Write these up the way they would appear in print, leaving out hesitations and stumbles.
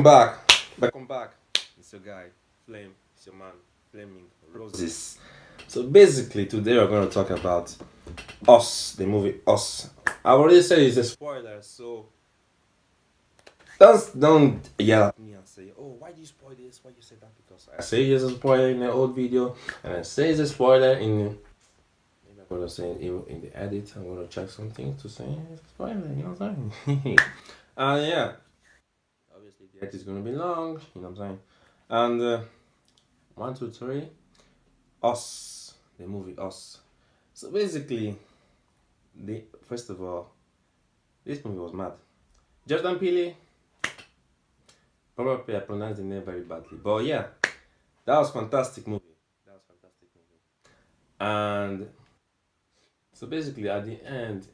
Welcome back. Welcome back. It's your guy, Flame. It's your man, Flaming Roses. So basically, today we're going to talk about Us, the movie Us. I already said it's a spoiler, so don't yell at me and say, "Oh, why do you spoil this? Why you say that?" Because I say it's a spoiler in the old video, and I say it's a spoiler in. Maybe I'm gonna say it in the edit. I'm gonna check something to say it's a spoiler. You know what I'm saying? Yeah. Obviously, the edit is gonna be long. You know what I'm saying? And 1, 2, 3. Us, the movie Us. So basically, first of all, this movie was mad. Jordan Peele. Probably I pronounced the name very badly, but yeah, that was fantastic movie. And so basically, at the end,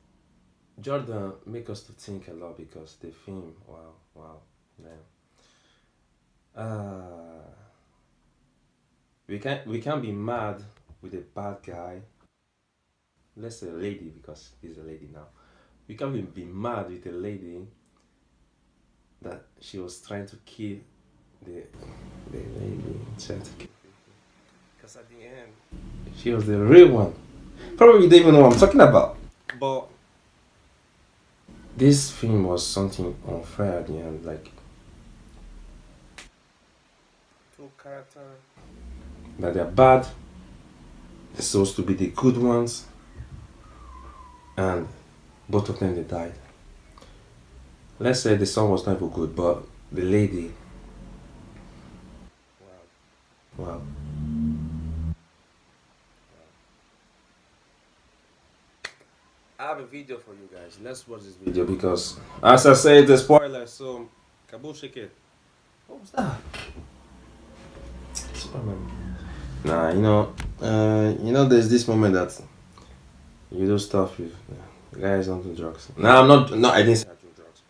Jordan make us to think a lot because the film, wow, man. We can't be mad with a bad guy. Let's say a lady because he's a lady now. We can't be mad with a lady that she was trying to kill the lady, trying to kill because at the end she was the real one. Probably you don't even know what I'm talking about. But this film was something unfair at the end, like two characters that they're bad, they're supposed to be the good ones, and both of them they died. Let's say the son was not even good, but the lady, wow. I have a video for you guys. Let's watch this video because, as I said, it's a spoiler. So, Kabul shake it. What was that? Superman. Nah, there's this moment that you do stuff with guys don't do drugs. Nah, I'm not. No, I didn't say I do drugs.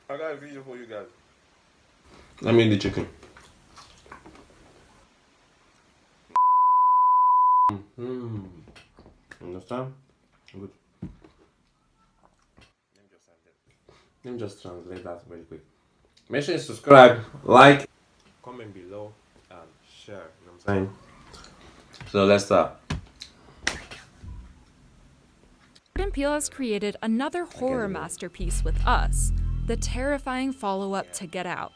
I got a video for you guys. Let me eat the chicken. Understand? Good. Let me just translate that very quick. Make sure you subscribe, like, comment below, and share. You know what I'm saying? So let's start. Jordan Peele has created another horror masterpiece with Us, the terrifying follow-up to Get Out.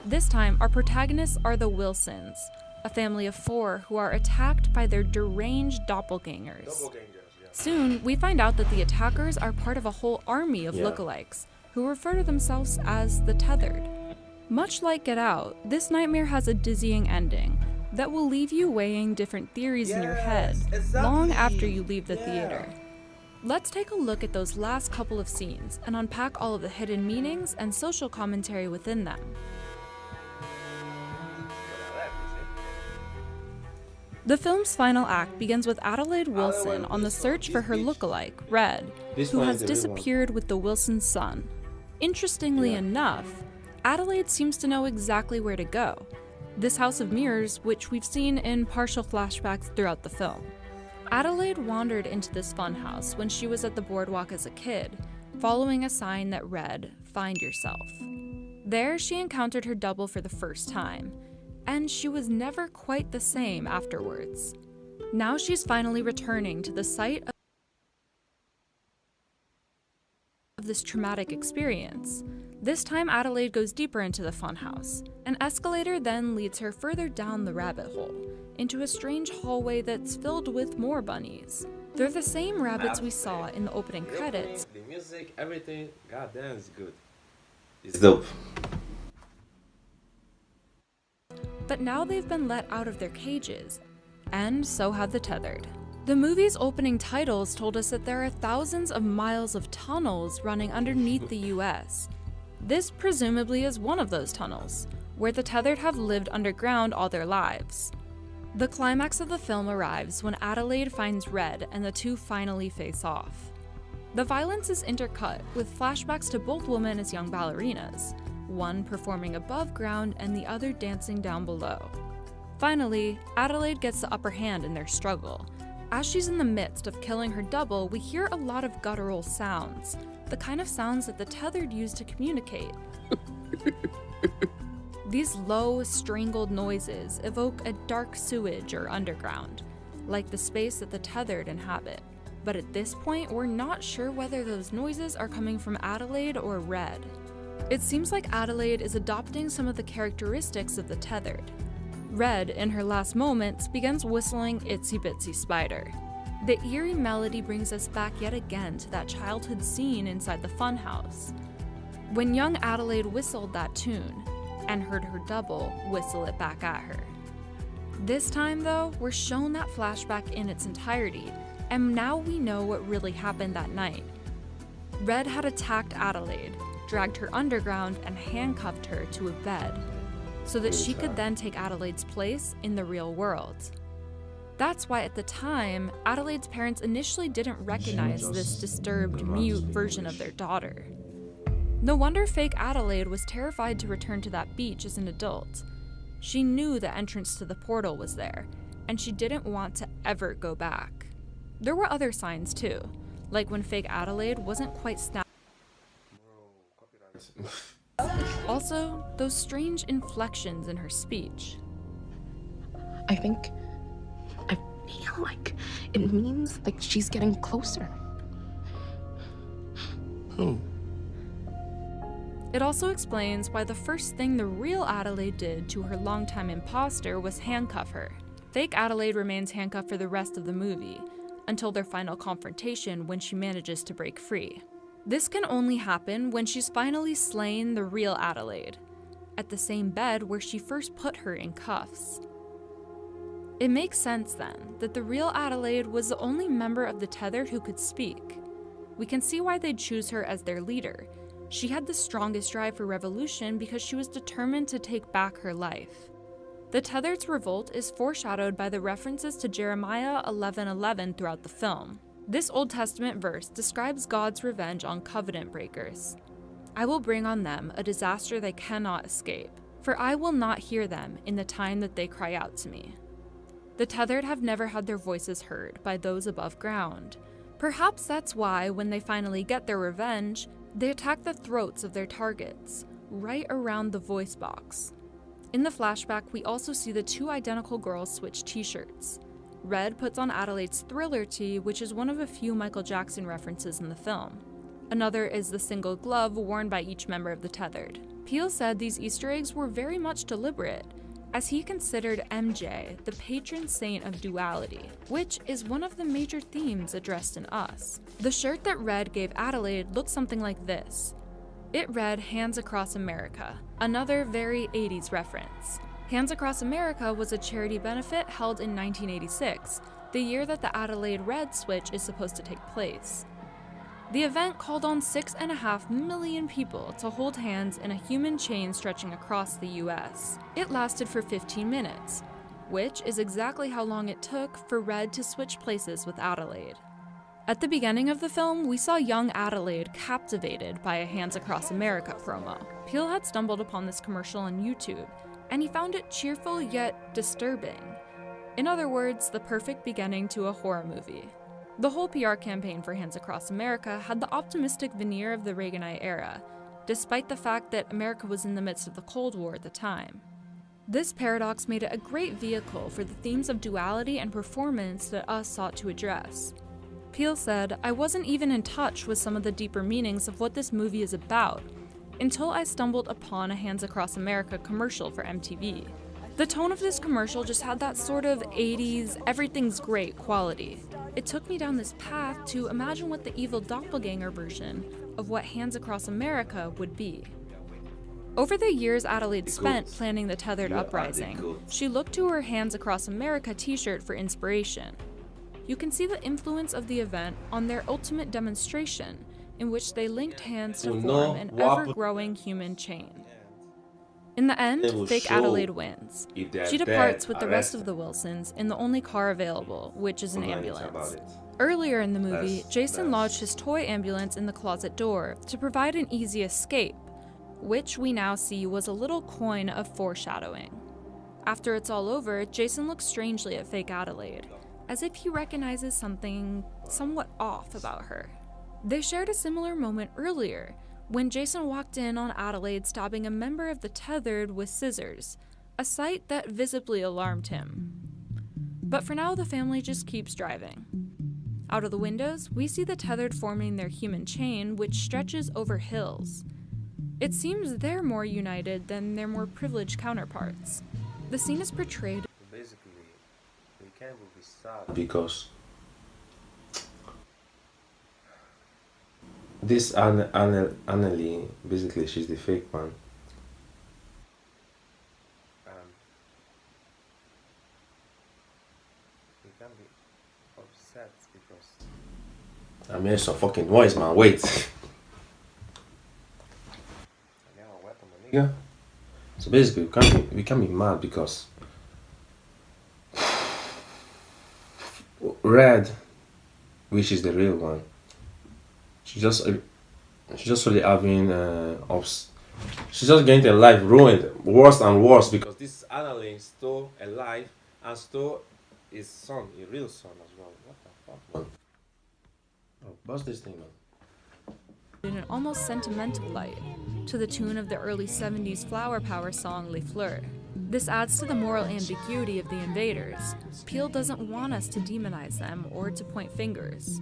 This time, our protagonists are the Wilsons, a family of 4 who are attacked by their deranged doppelgangers. Soon, we find out that the attackers are part of a whole army of lookalikes, who refer to themselves as the Tethered. Much like Get Out, this nightmare has a dizzying ending that will leave you weighing different theories in your head long after you leave the theater. Let's take a look at those last couple of scenes and unpack all of the hidden meanings and social commentary within them. The film's final act begins with Adelaide Wilson on the search for her lookalike, Red, who has disappeared with the Wilson's son. Interestingly enough, Adelaide seems to know exactly where to go. This House of Mirrors, which we've seen in partial flashbacks throughout the film. Adelaide wandered into this funhouse when she was at the boardwalk as a kid, following a sign that read, "Find yourself." There, she encountered her double for the first time, and she was never quite the same afterwards. Now she's finally returning to the site of this traumatic experience. This time, Adelaide goes deeper into the funhouse. An escalator then leads her further down the rabbit hole, into a strange hallway that's filled with more bunnies. They're the same rabbits we saw in the opening credits. The music, everything, goddamn, is good. It's dope. But now they've been let out of their cages, and so have the Tethered. The movie's opening titles told us that there are thousands of miles of tunnels running underneath the US. This presumably is one of those tunnels, where the Tethered have lived underground all their lives. The climax of the film arrives when Adelaide finds Red and the two finally face off. The violence is intercut with flashbacks to both women as young ballerinas, one performing above ground and the other dancing down below. Finally, Adelaide gets the upper hand in their struggle, As she's in the midst of killing her double, we hear a lot of guttural sounds, the kind of sounds that the tethered use to communicate. These low, strangled noises evoke a dark sewage or underground, like the space that the tethered inhabit. But at this point, we're not sure whether those noises are coming from Adelaide or Red. It seems like Adelaide is adopting some of the characteristics of the tethered. Red, in her last moments, begins whistling Itsy Bitsy Spider. The eerie melody brings us back yet again to that childhood scene inside the funhouse, when young Adelaide whistled that tune, and heard her double whistle it back at her. This time, though, we're shown that flashback in its entirety, and now we know what really happened that night. Red had attacked Adelaide, dragged her underground, and handcuffed her to a bed, so that she could then take Adelaide's place in the real world. That's why at the time, Adelaide's parents initially didn't recognize this disturbed, mute version of their daughter. No wonder fake Adelaide was terrified to return to that beach as an adult. She knew the entrance to the portal was there, and she didn't want to ever go back. There were other signs too, like when fake Adelaide wasn't quite snapped. Also, those strange inflections in her speech. I feel like it means like she's getting closer. Who? It also explains why the first thing the real Adelaide did to her longtime imposter was handcuff her. Fake Adelaide remains handcuffed for the rest of the movie, until their final confrontation when she manages to break free. This can only happen when she's finally slain the real Adelaide, at the same bed where she first put her in cuffs. It makes sense then that the real Adelaide was the only member of the tethered who could speak. We can see why they'd choose her as their leader. She had the strongest drive for revolution because she was determined to take back her life. The tethered's revolt is foreshadowed by the references to Jeremiah 11:11 throughout the film. This Old Testament verse describes God's revenge on covenant breakers. I will bring on them a disaster they cannot escape, for I will not hear them in the time that they cry out to me. The tethered have never had their voices heard by those above ground. Perhaps that's why, when they finally get their revenge, they attack the throats of their targets, right around the voice box. In the flashback, we also see the two identical girls switch t-shirts. Red puts on Adelaide's Thriller tee, which is one of a few Michael Jackson references in the film. Another is the single glove worn by each member of the tethered. Peele said these Easter eggs were very much deliberate, as he considered MJ the patron saint of duality, which is one of the major themes addressed in Us. The shirt that Red gave Adelaide looked something like this. It read Hands Across America, another very 80s reference. Hands Across America was a charity benefit held in 1986, the year that the Adelaide Red switch is supposed to take place. The event called on 6.5 million people to hold hands in a human chain stretching across the US. It lasted for 15 minutes, which is exactly how long it took for Red to switch places with Adelaide. At the beginning of the film, we saw young Adelaide captivated by a Hands Across America promo. Peele had stumbled upon this commercial on YouTube, and he found it cheerful yet disturbing. In other words, the perfect beginning to a horror movie. The whole PR campaign for Hands Across America had the optimistic veneer of the Reaganite era, despite the fact that America was in the midst of the Cold War at the time. This paradox made it a great vehicle for the themes of duality and performance that Us sought to address. Peele said, "I wasn't even in touch with some of the deeper meanings of what this movie is about until I stumbled upon a Hands Across America commercial for MTV. The tone of this commercial just had that sort of 80s, everything's great quality. It took me down this path to imagine what the evil doppelganger version of what Hands Across America would be." Over the years Adelaide spent planning the tethered uprising, she looked to her Hands Across America t-shirt for inspiration. You can see the influence of the event on their ultimate demonstration, in which they linked hands to form an ever-growing human chain. In the end, fake Adelaide wins. She departs with the rest of the Wilsons in the only car available, which is an ambulance. Earlier in the movie, Jason lodged his toy ambulance in the closet door to provide an easy escape, which we now see was a little coin of foreshadowing. After it's all over, Jason looks strangely at fake Adelaide, as if he recognizes something somewhat off about her. They shared a similar moment earlier when Jason walked in on Adelaide stabbing a member of the Tethered with scissors, a sight that visibly alarmed him. But for now, the family just keeps driving. Out of the windows, we see the Tethered forming their human chain, which stretches over hills. It seems they're more united than their more privileged counterparts. The scene is portrayed. Basically, we can't be sad because this Annelie, basically, she's the fake one. We can't be upset because I'm hearing some fucking noise, man. Wait. Yeah. So basically, we can't be mad because Red, which is the real one, she's just really having she's just getting her life ruined worse and worse because this Annalyn is still alive and still his son, a real son as well. What the fuck, man? Oh, what's this thing, man? In an almost sentimental light, to the tune of the early 70s flower power song Les Fleurs. This adds to the moral ambiguity of the invaders. Peele doesn't want us to demonize them or to point fingers.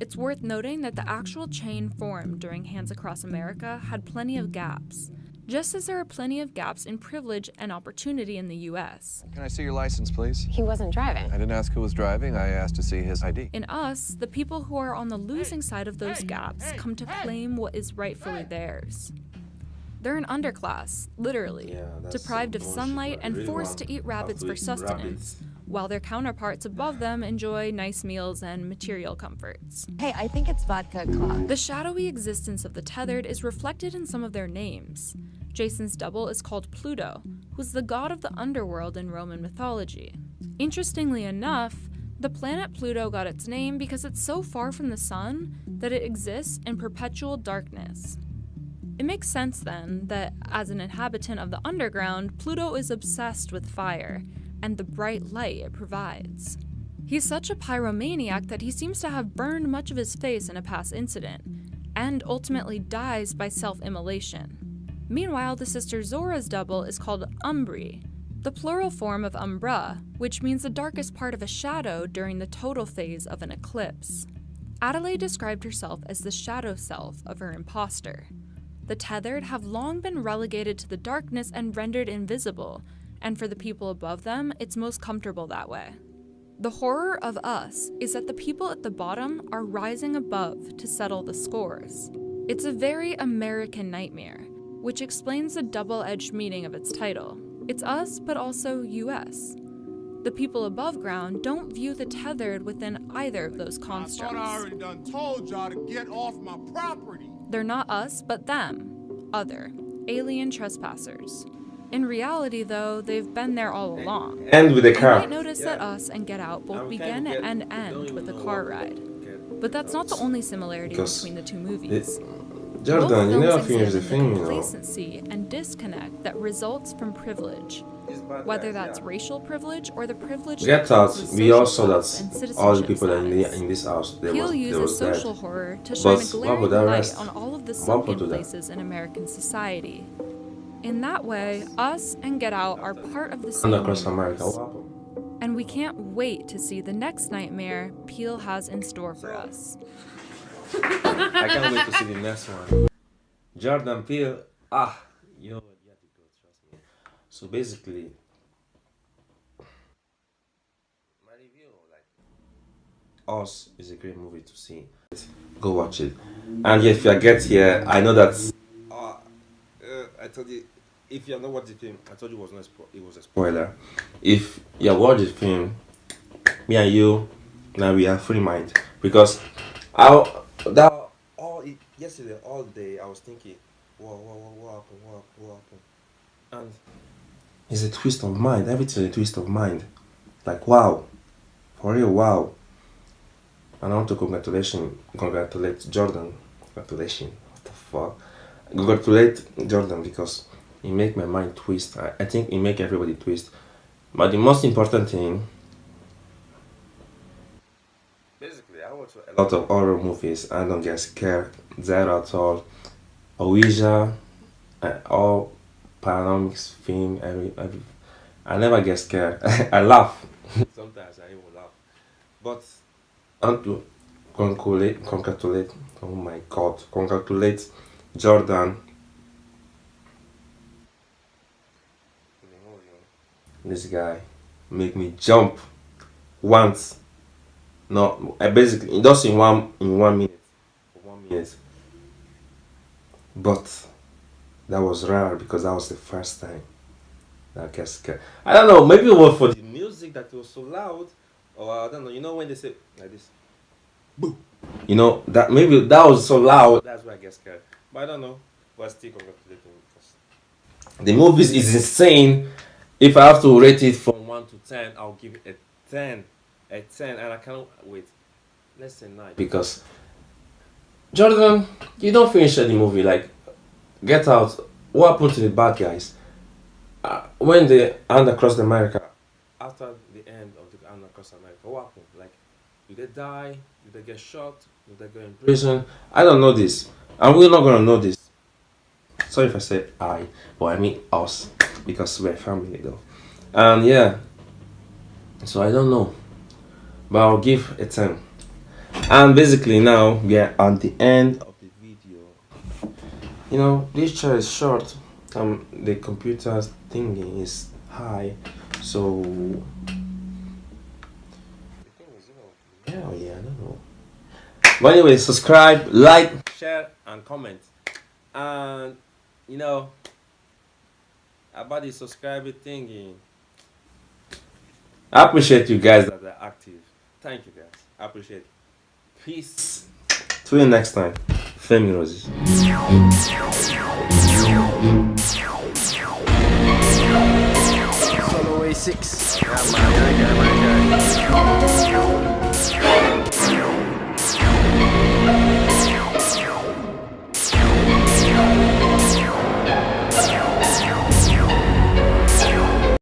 It's worth noting that the actual chain formed during Hands Across America had plenty of gaps, just as there are plenty of gaps in privilege and opportunity in the US. Can I see your license, please? He wasn't driving. I didn't ask who was driving. I asked to see his ID. In Us, the people who are on the losing side of those gaps come to claim what is rightfully theirs. They're an underclass, literally, deprived of sunlight and forced to eat rabbits for sustenance, while their counterparts above them enjoy nice meals and material comforts. Hey, I think it's vodka o'clock. The shadowy existence of the Tethered is reflected in some of their names. Jason's double is called Pluto, who's the god of the underworld in Roman mythology. Interestingly enough, the planet Pluto got its name because it's so far from the sun that it exists in perpetual darkness. It makes sense then that, as an inhabitant of the underground, Pluto is obsessed with fire and the bright light it provides. He's such a pyromaniac that he seems to have burned much of his face in a past incident, and ultimately dies by self-immolation. Meanwhile, the sister Zora's double is called Umbri, the plural form of umbra, which means the darkest part of a shadow during the total phase of an eclipse. Adelaide described herself as the shadow self of her imposter. The Tethered have long been relegated to the darkness and rendered invisible, and for the people above them, it's most comfortable that way. The horror of Us is that the people at the bottom are rising above to settle the scores. It's a very American nightmare, which explains the double-edged meaning of its title. It's us, but also US. The people above ground don't view the Tethered within either of those constructs. I thought I already done told y'all to get off my property. They're not us, but them. Other. Alien trespassers. In reality, though, they've been there all along. And with the You car. might notice that Us and Get Out both begin and end with a car ride. But that's not the only similarity between the two movies. Jordan, you never Both films finished the examine film, you know. complacency and disconnect that results from privilege, whether that's racial privilege or the privilege Get that Out, comes with we all social saw class and that all the citizenship people that status. in this house, they Peele was uses dead. social horror to But shine a what glaring about the light rest? on all of the What sunken happened to that? places in American society. In that way, Us and Get Out are part of the same And across America, universe. what happened? And we can't wait to see the next nightmare Peele has in store for us. I can't wait to see the next one. Jordan Peele, you know what, you have to go, trust me. So basically, my review, like, Us is a great movie to see. Go watch it. And if you get here, I know that. I told you, if you have not watched the film, I told you it was a spoiler. If you have watched the film, me and you, now we have free mind because yesterday all day I was thinking, what happened? And it's a twist of mind. Everything is a twist of mind. Like wow, for real, wow. And I want to congratulate Jordan. Congratulations. What the fuck? Congratulate Jordan because he make my mind twist. I think he make everybody twist. But the most important thing watch a lot of horror movies. I don't get scared there at all. Ouija, all paranormal film. I never get scared. I laugh. Sometimes I even laugh. But I want to congratulate. Oh my God! Congratulate Jordan. This guy make me jump once. No, I basically just in 1 minute. 1 minute. But that was rare because that was the first time that I get scared. I don't know, maybe it was for the music that was so loud, or I don't know. You know when they say like this, boom. You know that maybe that was so loud. That's why I get scared. But I don't know. But still congratulating because the movie is insane. If I have to rate it from 1 to 10, I'll give it a 10. A 10, and I cannot wait. Let's say 9. Because Jordan, you don't finish the movie. Like, Get Out. What happened to the bad guys? When they hand across America, after the end of the hand across America, what happened? Like, did they die? Did they get shot? Did they go in prison? I don't know this, and we're not gonna know this. Sorry if I said I, but I mean us, because we're family though. And yeah, so I don't know, but I'll give a 10. And basically now we are at the end of the video. You know, this chair is short. The computer's thingy is high, so yeah, I don't know. But anyway, subscribe, like, share, and comment. And you know about the subscriber thingy, I appreciate you guys that are active. Thank you guys, I appreciate it. Peace. Till you next time. Femi Roses. Solo A6. Yeah, man.